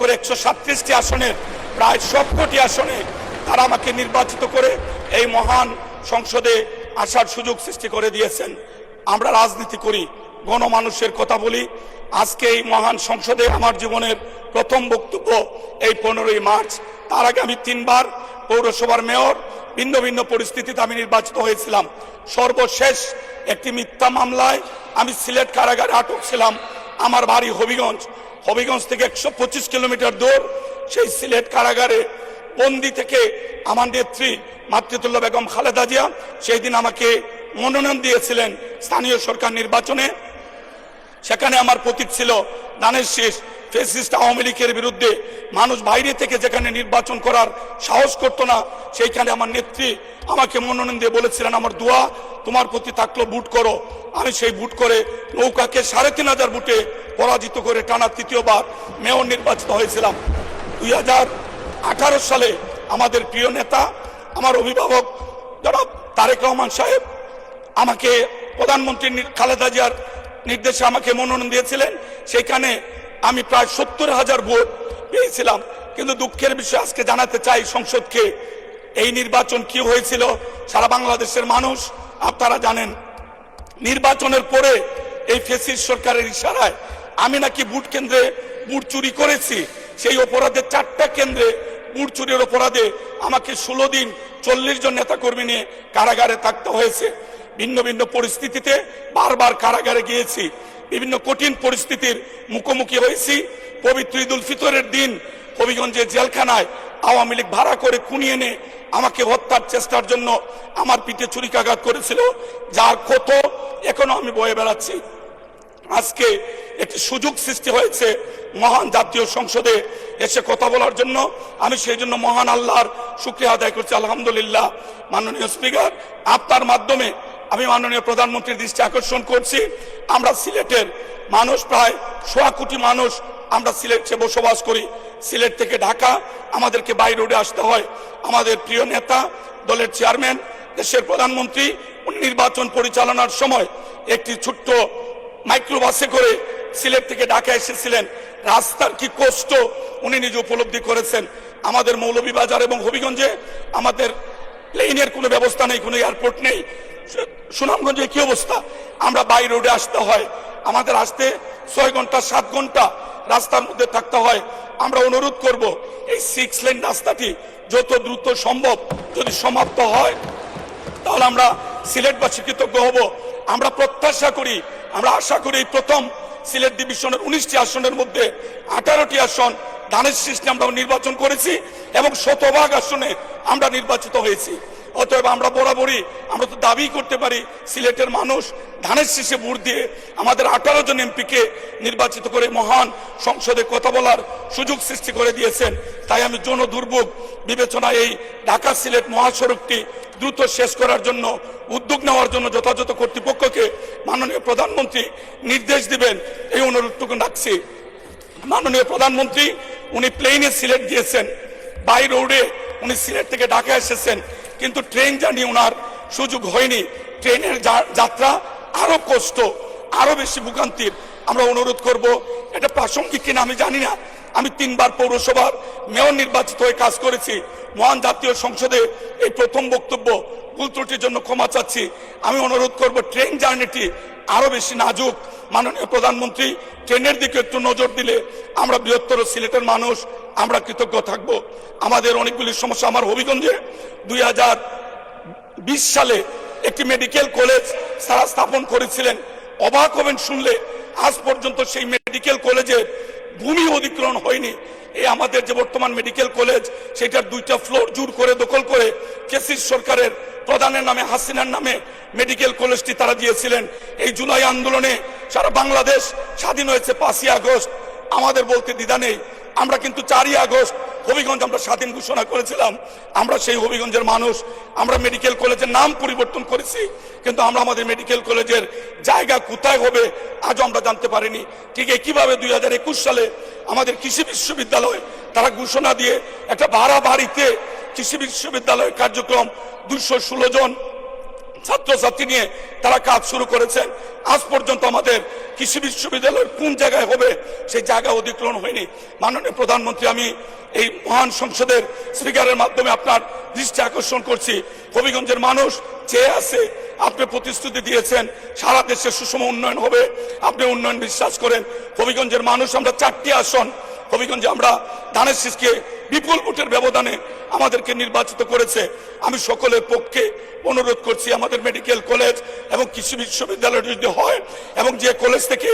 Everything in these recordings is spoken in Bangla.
করে 137টি আসনের প্রায় সবকটি আসনে তারা আমাকে নির্বাচিত করে এই মহান সংসদে আসার সুযোগ সৃষ্টি করে দিয়েছেন। আমরা রাজনীতি করি, গণমানুষের কথা বলি। আজকে এই মহান সংসদে আমার জীবনের প্রথম বক্তব্য এই 15ই মার্চ। তার আগে আমি 3 বার পৌরসভার মেয়র, ভিন্ন ভিন্ন পরিস্থিতিতে আমি নির্বাচিত হয়েছিলাম। সর্বশেষ একটি মিথ্যা মামলায় আমি সিলেট কারাগারে আটক ছিলাম। আমার বাড়ি হবিগঞ্জ থেকে 125 কিলোমিটার দূর। সেই সিলেট কারাগারে বন্দি থেকে আমার নেত্রী মাতৃতুল্য বেগম খালেদা জিয়া সেই দিন আমাকে মনোনয়ন দিয়েছিলেন স্থানীয় সরকার নির্বাচনে। সেখানে আমার প্রতীক ছিল ধানের শীষ। ফ্যাসিস্ট আওয়ামী লীগের বিরুদ্ধে মানুষ বাইরে থেকে যেখানে নির্বাচন করার সাহস করত না, সেইখানে আমার নেত্রী আমাকে মনোনয়ন দিয়ে বলেছিলেন, আমার দোয়া তোমার প্রতি থাকলো, ভোট করো। আমি সেই ভোট করে নৌকাকে 3500 ভোটে পরাজিত করে টানা 3য়বার মেয়র নির্বাচিত হয়েছিলাম। 2018 সালে আমাদের প্রিয় নেতা, আমার অভিভাবক জনাব তারেক রহমান সাহেব আমাকে প্রধানমন্ত্রী খালেদা জিয়ার নির্দেশে আমাকে মনোনয়ন দিয়েছিলেন। সেখানে আমি প্রায় 70,000 ভোট পেয়েছিলাম। কিন্তু দুঃখের বিষয় আজকে জানাতে চাই সংসদকে, এই নির্বাচন কি হয়েছিল সারা বাংলাদেশের মানুষ আপনারা জানেন। নির্বাচনের পরে এই ফ্যাসিস্ট সরকারের ইশারায় আমি নাকি ভোট কেন্দ্রে ভোট চুরি করেছি। সেই অপরাধে 4টা কেন্দ্রে ভোট চুরির অপরাধে আমাকে 16 দিন 40 জন নেতাকর্মী নিয়ে কারাগারে থাকতে হয়েছে। ভিন্ন ভিন্ন পরিস্থিতিতে বারবার কারাগারে গিয়েছি, বিভিন্ন কঠিন পরিস্থিতির মুখোমুখি হয়েছি। পবিত্র ঈদুল ফিতরের দিন হবিগঞ্জের জেলখানায় আওয়ামী লীগ ভাড়া করে কুনিয়ে এনে আমাকে হত্যার চেষ্টার জন্য আমার পিঠে ছুরিকাঘাত করেছিল, যার ক্ষত এখনো আমি বয়ে বেড়াচ্ছি। আজকে একটি সুযোগ সৃষ্টি হয়েছে মহান জাতীয় সংসদে এসে কথা বলার জন্য। আমি সেই জন্য মহান আল্লাহর শুকরিয়া আদায় করছি, আলহামদুলিল্লাহ। মাননীয় স্পিকার, আপনার মাধ্যমে আমি মাননীয় প্রধানমন্ত্রীর দৃষ্টি আকর্ষণ করছি। আমরা সিলেটের মানুষ প্রায় 1.25 কোটি মানুষ আমরা সিলেটে বসবাস করি। সিলেট থেকে ঢাকা আমাদেরকে বাই রোডে আসতে হয়। আমাদের প্রিয় নেতা, দলের চেয়ারম্যান, দেশের প্রধানমন্ত্রী নির্বাচন পরিচালনার সময় একটি ছোট্ট মাইক্রোবাসে করে সিলেট থেকে ঢাকা এসেছিলেন। রাস্তার কি কষ্ট উনি নিজে উপলব্ধি করেছেন। আমাদের মৌলভীবাজার এবং হবিগঞ্জে আমাদের প্লেনের কোনো ব্যবস্থা নেই, কোনো এয়ারপোর্ট নেই। সুনামগঞ্জে কি অবস্থা, আমরা বাই রোডে আসতে হয়। আমাদের আসতে 6 ঘন্টা 7 ঘন্টা রাস্তার মধ্যে থাকতে হয়। আমরা অনুরোধ করব এই 6 লেন রাস্তাটি যত দ্রুত সম্ভব যদি সমাপ্ত হয় তাহলে আমরা সিলেটবাসী কৃতজ্ঞ হব। আমরা প্রত্যাশা করি, আমরা আশা করি এই প্রথম সিলেট ডিভিশনের 19টি আসনের মধ্যে 18টি আসন ধানের শীষে আমরা নির্বাচন করেছি এবং 100% আসনে আমরা নির্বাচিত হয়েছি। অতএব আমরা বরাবরই আমরা তো দাবি করতে পারি সিলেটের মানুষ ধানের শীষে ভোট দিয়ে আমাদের 18 জন এমপিকে নির্বাচিত করে মহান সংসদে কথা বলার সুযোগ সৃষ্টি করে দিয়েছেন। তাই আমি জনদুর্ভোগ বিবেচনায় এই ঢাকা সিলেট মহাসড়কটি দ্রুত শেষ করার জন্য উদ্যোগ নেওয়ার জন্য যথাযথ কর্তৃপক্ষকে মাননীয় প্রধানমন্ত্রী নির্দেশ দিবেন এই অনুরোধটুকু রাখছি। মাননীয় প্রধানমন্ত্রী উনি প্লেনে সিলেট গিয়েছেন, বাই রোডে উনি সিলেট থেকে ঢাকা এসেছেন, কিন্তু ট্রেন জার্নি ওনার সুযোগ হয়নি। ট্রেনের যাত্রা আরো কষ্ট, আরো বেশি ভোগান্তির। আমরা অনুরোধ করব, এটা প্রাসঙ্গিক কিনা আমি জানি না, আমি 3 বার পৌরসভার মেয়র নির্বাচিত হয়ে কাজ করেছি। মহান জাতীয় সংসদে এই প্রথম বক্তব্য, ভুল ত্রুটির জন্য ক্ষমা চাচ্ছি। আমি অনুরোধ করব ট্রেন জার্নিটি আরো বেশি নাজুক। মাননীয় প্রধানমন্ত্রী ট্রেনের দিকে একটু নজর দিলে আমরা বৃহত্তর সিলেটের মানুষ আমরা কৃতজ্ঞ থাকব। আমাদের অনেকগুলি সমস্যা, আমার হবিগঞ্জে 2020 সালে একটি মেডিকেল কলেজ তারা স্থাপন করেছিলেন। অবাক হবেন শুনলে আজ পর্যন্ত সেই মেডিকেল কলেজের ভূমি অধিগ্রহণ হয়নি। এই আমাদের যে বর্তমান মেডিকেল কলেজ সেটার 2টা ফ্লোর জোর করে দখল করে কেসির সরকারের প্রধানের নামে, হাসিনার নামে মেডিকেল কলেজটি তারা দিয়েছিলেন। এই জুলাই আন্দোলনে সারা বাংলাদেশ স্বাধীন হয়েছে 5ই আগস্ট। আমাদের বলতে দ্বিধা নেই, আমরা কিন্তু 4ই আগস্ট হবিগঞ্জ আমরা স্বাধীন ঘোষণা করেছিলাম। আমরা সেই হবিগঞ্জের মানুষ, আমরা মেডিকেল কলেজের নাম পরিবর্তন করেছি, কিন্তু আমরা আমাদের মেডিকেল কলেজের জায়গা কোথায় হবে আজও আমরা জানতে পারিনি। ঠিক একইভাবে 2021 সালে আমাদের কৃষি বিশ্ববিদ্যালয় তারা ঘোষণা দিয়ে একটা ভাড়া বাড়িতে কৃষি বিশ্ববিদ্যালয়ের কার্যক্রম 216 জন ছাত্রছাত্রী নিয়ে তারা কাজ শুরু করেছেন। আজ পর্যন্ত আমাদের কৃষি বিশ্ববিদ্যালয়ের কোন জায়গায় হবে সেই জায়গা অধিগ্রহণ হয়নি। মাননীয় প্রধানমন্ত্রী, আমি এই মহান সংসদের স্পিকারের মাধ্যমে আপনার দৃষ্টি আকর্ষণ করছি, হবিগঞ্জের মানুষ চেয়ে আছে, আপনি প্রতিশ্রুতি দিয়েছেন সারা দেশে সুষম উন্নয়ন হবে, আপনি উন্নয়ন বিশ্বাস করেন। হবিগঞ্জের মানুষ, আমরা 4টি আসন হবিগঞ্জে আমরা ধানের শীষকে বিপুল ভোটের ব্যবধানে আমাদেরকে নির্বাচিত করেছে। আমি সকলের পক্ষে অনুরোধ করছি, আমাদের মেডিকেল কলেজ এবং কৃষি বিশ্ববিদ্যালয় যদি হয়, এবং যে কলেজ থেকে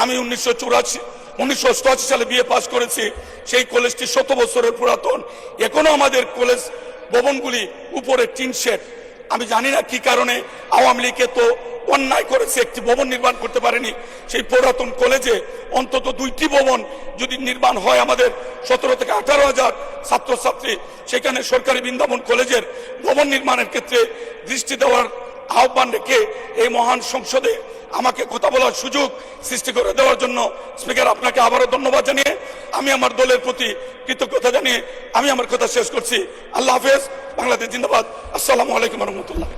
আমি 1988 সালে বিএ পাস করেছি, সেই কলেজটি 100 বছরের পুরাতন, এখনো আমাদের কলেজ ভবনগুলি উপরে টিন শেড। আমি জানি না কি কারণে আওয়ামী লীগে তো অন্যায় করেছে, একটি ভবন নির্মাণ করতে পারেনি। সেই পুরাতন কলেজে অন্তত 2টি ভবন যদি নির্মাণ হয়, আমাদের 17 থেকে 18,000 ছাত্রছাত্রী, সেখানে সরকারি বৃন্দাবন কলেজের ভবন নির্মাণের ক্ষেত্রে দৃষ্টি দেওয়ার আহ্বান রেখে এই মহান সংসদে আমাকে কথা বলার সুযোগ সৃষ্টি করে দেওয়ার জন্য স্পিকার, আপনাকে আবারও ধন্যবাদ জানিয়ে আমি আমার দলের প্রতি কৃতজ্ঞতা জানিয়ে আমি আমার কথা শেষ করছি। আল্লাহ হাফেজ। বাংলাদেশ জিন্দাবাদ। আসসালামু আলাইকুম রহমতুল্লাহ।